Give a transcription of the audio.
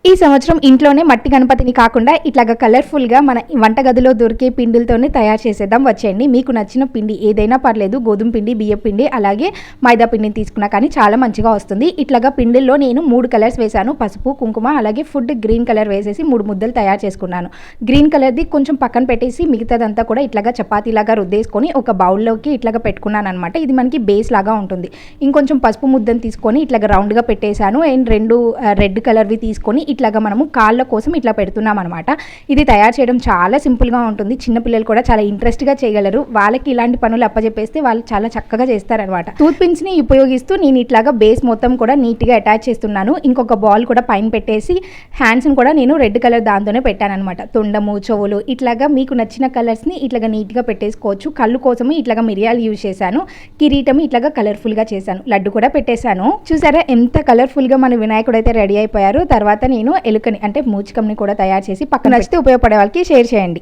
ఈ సంవత్సరం ఇంట్లోనే మట్టి గణపతిని కాకుండా ఇట్లాగా కలర్ఫుల్గా మన వంటగదిలో దొరికే పిండిలతోనే తయారు చేసేద్దాం. వచ్చేయండి. మీకు నచ్చిన పిండి ఏదైనా పర్లేదు, గోధుమ పిండి, బియ్యం పిండి, అలాగే మైదా పిండిని తీసుకున్నా కానీ చాలా మంచిగా వస్తుంది. ఇట్లాగా పిండిల్లో నేను 3 కలర్స్ వేశాను. పసుపు, కుంకుమ, అలాగే ఫుడ్ గ్రీన్ కలర్ వేసేసి 3 ముద్దలు తయారు చేసుకున్నాను. గ్రీన్ కలర్ది కొంచెం పక్కన పెట్టేసి మిగతాదంతా కూడా ఇట్లాగా చపాతీలాగా రుద్దేసుకొని ఒక బౌల్లోకి ఇట్లాగా పెట్టుకున్నాను అనమాట. ఇది మనకి బేస్ లాగా ఉంటుంది. ఇంకొంచెం పసుపు ముద్దను తీసుకొని ఇట్లాగా రౌండ్గా పెట్టేశాను. అండ్ 2 రెడ్ కలర్వి తీసుకొని ఇట్లాగా మనము కాళ్ళ కోసం ఇట్లా పెడుతున్నాం అనమాట. ఇది తయారు చేయడం చాలా సింపుల్గా ఉంటుంది. చిన్నపిల్లలు కూడా చాలా ఇంట్రెస్ట్గా చేయగలరు. వాళ్ళకి ఇలాంటి పనులు అప్పచెప్పేస్తే వాళ్ళు చాలా చక్కగా చేస్తారనమాట. టూత్ పిన్స్ని ఉపయోగిస్తూ నేను ఇట్లాగా బేస్ మొత్తం కూడా నీట్గా అటాచ్ చేస్తున్నాను. ఇంకొక బాల్ కూడా పైన పెట్టేసి హ్యాండ్స్ని కూడా నేను రెడ్ కలర్ దాంతోనే పెట్టాను అనమాట. తొండము, చెవులు ఇట్లాగా మీకు నచ్చిన కలర్స్ని ఇట్లాగా నీట్గా పెట్టేసుకోవచ్చు. కళ్ళు కోసము ఇట్లాగా మిరియాలు యూజ్ చేశాను. కిరీటం ఇట్లాగా కలర్ఫుల్గా చేశాను. లడ్డు కూడా పెట్టేశాను. చూసారా ఎంత కలర్ఫుల్గా మన వినాయకుడు అయితే రెడీ అయిపోయారు. తర్వాత నేను ఎలుకని అంటే మూచికంని కూడా తయారు చేసి పక్కన నచ్చితే ఉపయోగపడే వాళ్ళకి షేర్ చేయండి.